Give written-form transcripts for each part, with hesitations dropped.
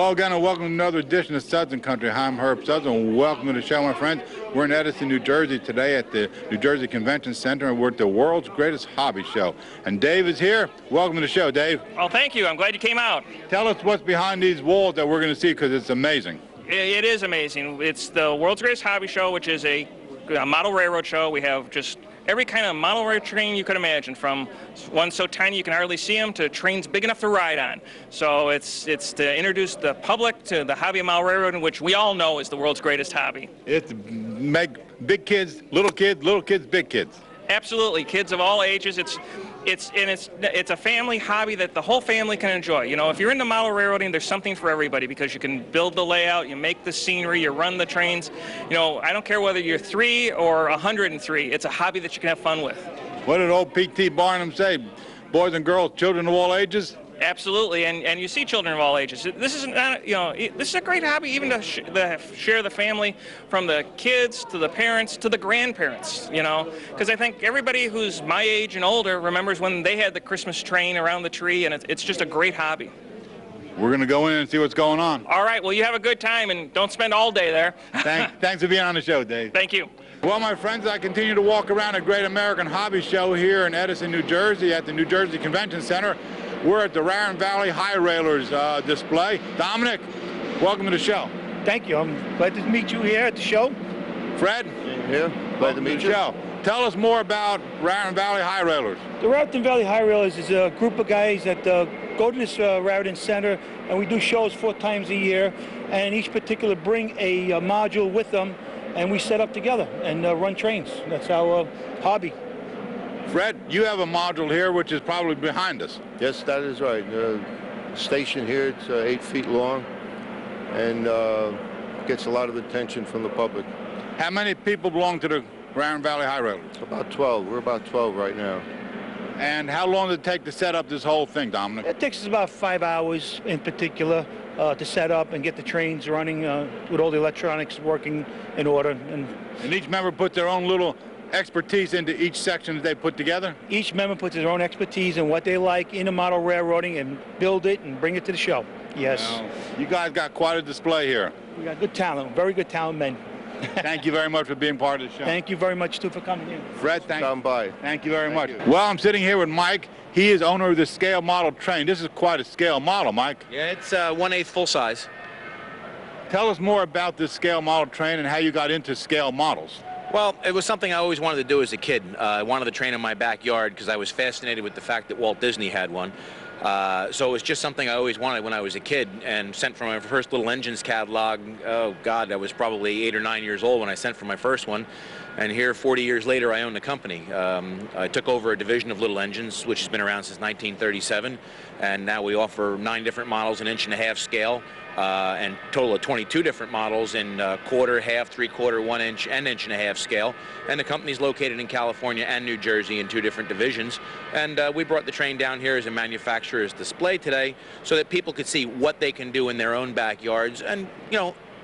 Hello again and welcome to another edition of Suds and Country. I'm Herb Suds and welcome to the show, my friends. We're in Edison, New Jersey today at the New Jersey Convention Center, and we're at the world's greatest hobby show. And Dave is here. Welcome to the show, Dave. Oh, thank you. I'm glad you came out. Tell us what's behind these walls that we're going to see, because it's amazing. It is amazing. It's the world's greatest hobby show, which is a model railroad show. We have just every kind of model railroad train you could imagine, from ones so tiny you can hardly see them to trains big enough to ride on. So it's to introduce the public to the hobby of model railroading, which we all know is the world's greatest hobby. It's to make big kids, little kids, big kids. Absolutely, kids of all ages. It's a family hobby that the whole family can enjoy. You know, if you're into model railroading, there's something for everybody, because you can build the layout, you make the scenery, you run the trains. You know, I don't care whether you're 3 or 103. It's a hobby that you can have fun with. What did old P.T. Barnum say? Boys and girls, children of all ages? Absolutely, and you see children of all ages. This is not, this is a great hobby, even to share the family, from the kids to the parents to the grandparents. You know, because I think everybody who's my age and older remembers when they had the Christmas train around the tree, and it's just a great hobby. We're going to go in and see what's going on. All right. Well, you have a good time, and don't spend all day there. Thanks for being on the show, Dave. Thank you. Well, my friends, I continue to walk around a great American hobby show here in Edison, New Jersey at the New Jersey Convention Center. We're at the Raritan Valley High Railers display. Dominic, welcome to the show. Thank you. I'm glad to meet you here at the show. Fred? Here. Glad to meet you. Show. Tell us more about Raritan Valley High Railers. The Raritan Valley High Railers is a group of guys that go to this Raritan Center, and we do shows 4 times a year, and each particular bring a module with them, and we set up together and run trains. That's our hobby. Fred, you have a module here which is probably behind us. Yes, that is right. Station here, it's 8 feet long, and gets a lot of attention from the public. How many people belong to the Raritan Valley High Railers? About 12. We're about 12 right now. And how long did it take to set up this whole thing, Dominic? It takes us about 5 hours in particular to set up and get the trains running with all the electronics working in order. And each member put their own little expertise into each section that they put together? Each member puts their own expertise in what they like in a model railroading and build it and bring it to the show. Yes. Well, you guys got quite a display here. We got good talent, very good talent men. Thank you very much for being part of the show. Thank you very much, too, for coming in. Fred, Come by. Thank you very much. You. Well, I'm sitting here with Mike. He is owner of the scale model train. This is quite a scale model, Mike. Yeah, it's 1/8 full size. Tell us more about this scale model train and how you got into scale models. Well, it was something I always wanted to do as a kid. I wanted to train in my backyard because I was fascinated with the fact that Walt Disney had one. So it was just something I always wanted when I was a kid, and sent for my first little engines catalog. Oh God, I was probably 8 or 9 years old when I sent for my first one. And here, 40 years later, I own the company. I took over a division of little engines, which has been around since 1937, and now we offer 9 different models in 1.5-inch scale, and total of 22 different models in quarter, half, 3/4, 1 inch, and 1.5-inch scale. And the company's located in California and New Jersey in 2 different divisions. And we brought the train down here as a manufacturer's display today, so that people could see what they can do in their own backyards, and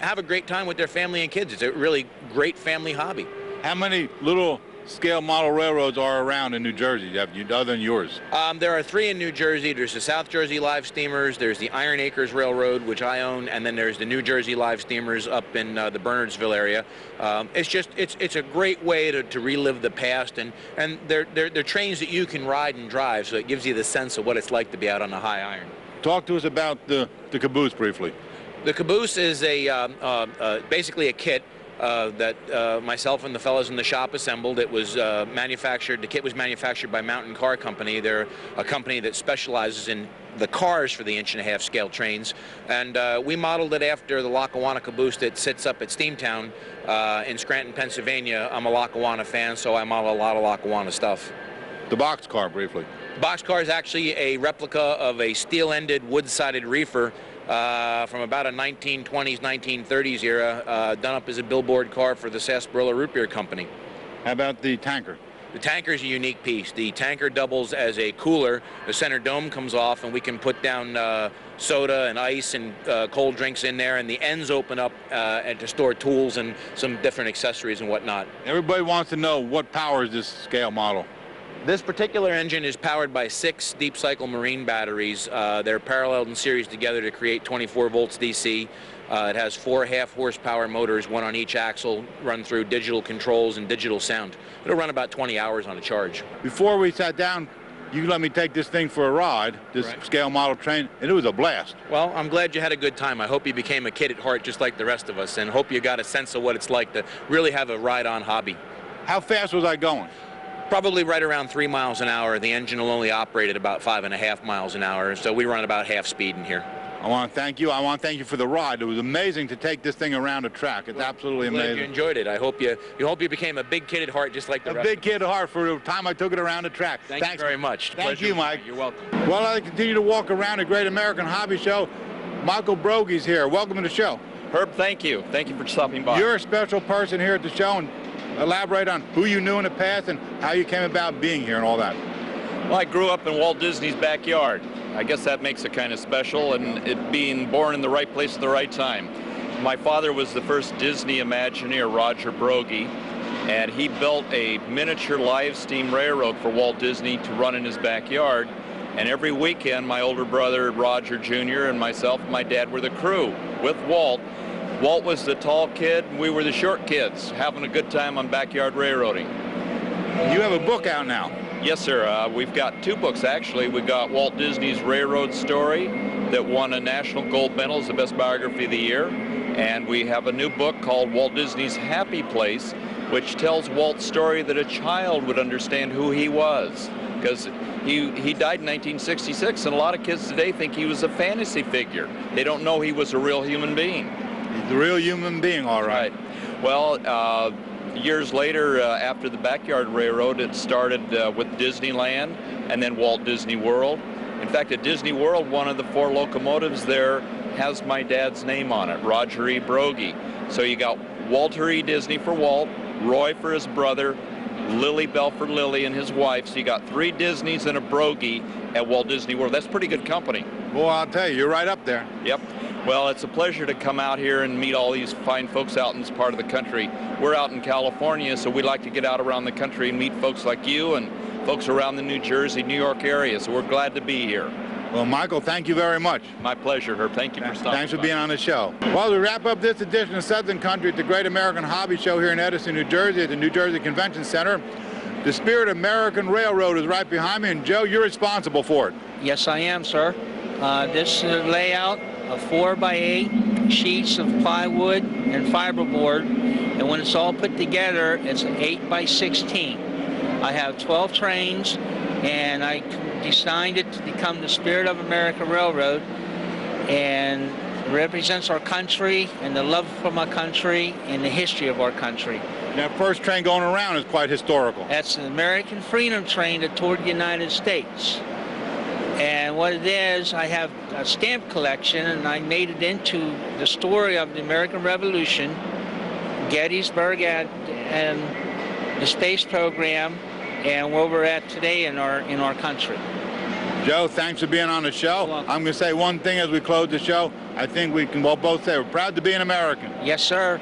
have a great time with their family and kids. It's a really great family hobby. How many little scale model railroads are around in New Jersey, other than yours? There are 3 in New Jersey. There's the South Jersey Live Steamers, there's the Iron Acres Railroad, which I own, and then there's the New Jersey Live Steamers up in the Bernardsville area. It's a great way to relive the past, and they're trains that you can ride and drive, so it gives you the sense of what it's like to be out on the high iron. Talk to us about the caboose briefly. The caboose is basically a kit that myself and the fellows in the shop assembled. It was manufactured. The kit was manufactured by Mountain Car Company. They're a company that specializes in the cars for the 1.5-inch scale trains, and we modeled it after the Lackawanna caboose that sits up at Steamtown in Scranton, Pennsylvania. I'm a Lackawanna fan, so I model a lot of Lackawanna stuff. The boxcar briefly. The boxcar is actually a replica of a steel-ended, wood-sided reefer from about a 1920s, 1930s era, done up as a billboard car for the Sarsaparilla Root Beer Company. How about the tanker? The tanker is a unique piece. The tanker doubles as a cooler. The center dome comes off, and we can put down soda and ice and cold drinks in there, and the ends open up and to store tools and some different accessories and whatnot. Everybody wants to know what powers this scale model. This particular engine is powered by 6 deep cycle marine batteries. They're paralleled in series together to create 24 volts DC. It has 4 half-horsepower motors, one on each axle, run through digital controls and digital sound. It'll run about 20 hours on a charge. Before we sat down, you let me take this thing for a ride, this scale model train, and it was a blast. Well, I'm glad you had a good time. I hope you became a kid at heart just like the rest of us, and hope you got a sense of what it's like to really have a ride-on hobby. How fast was I going? Probably right around 3 miles an hour. The engine will only operate at about 5.5 miles an hour, so we run about half speed in here. I want to thank you. I want to thank you for the ride. It was amazing to take this thing around a track. It's absolutely amazing. Glad you enjoyed it. I hope you became a big kid at heart just like the rest. A big kid at heart for the time I took it around the track. Thanks very much. Thank you, Mike. You're welcome. Well, I continue to walk around a Great American Hobby Show. Michael Brogie's here. Welcome to the show. Herb, thank you. Thank you for stopping by. You're a special person here at the show, and elaborate on who you knew in the past and how you came about being here and all that. Well, I grew up in Walt Disney's backyard. I guess that makes it kind of special, and it being born in the right place at the right time. My father was the first Disney Imagineer, Roger Brogy, and he built a miniature live steam railroad for Walt Disney to run in his backyard. And every weekend, my older brother, Roger Jr., and myself and my dad were the crew with Walt. Walt was the tall kid, and we were the short kids, having a good time on backyard railroading. You have a book out now. Yes, sir. We've got 2 books, actually. We got Walt Disney's Railroad Story that won a National Gold Medal as the best biography of the year. And we have a new book called Walt Disney's Happy Place, which tells Walt's story that a child would understand who he was. Because he died in 1966, and a lot of kids today think he was a fantasy figure. They don't know he was a real human being. He's a real human being, all right. Well, years later, after the Backyard Railroad, it started with Disneyland and then Walt Disney World. In fact, at Disney World, one of the 4 locomotives there has my dad's name on it, Roger E. Brogy. So you got Walter E. Disney for Walt, Roy for his brother, Lily Bell for Lily and his wife. So you got 3 Disneys and a Brogy at Walt Disney World. That's pretty good company. Well, I'll tell you, you're right up there. Yep. Well, it's a pleasure to come out here and meet all these fine folks out in this part of the country. We're out in California, so we like to get out around the country and meet folks like you and folks around the New Jersey, New York area, so we're glad to be here. Well, Michael, thank you very much. My pleasure, Herb. Thank you for stopping by. Thanks for being on the show. Well, we wrap up this edition of Southern Country at the Great American Hobby Show here in Edison, New Jersey at the New Jersey Convention Center. The Spirit American Railroad is right behind me, and Joe, you're responsible for it. Yes, I am, sir. This layout of 4x8 sheets of plywood and fiberboard, and when it's all put together, it's 8x16. I have 12 trains, and I designed it to become the Spirit of America Railroad, and it represents our country and the love for my country and the history of our country. That first train going around is quite historical. That's an American Freedom Train that toured the United States. And what it is, I have a stamp collection, and I made it into the story of the American Revolution, Gettysburg and the space program, and where we're at today in our country. Joe, thanks for being on the show. I'm going to say one thing as we close the show. I think we can both say we're proud to be an American. Yes, sir.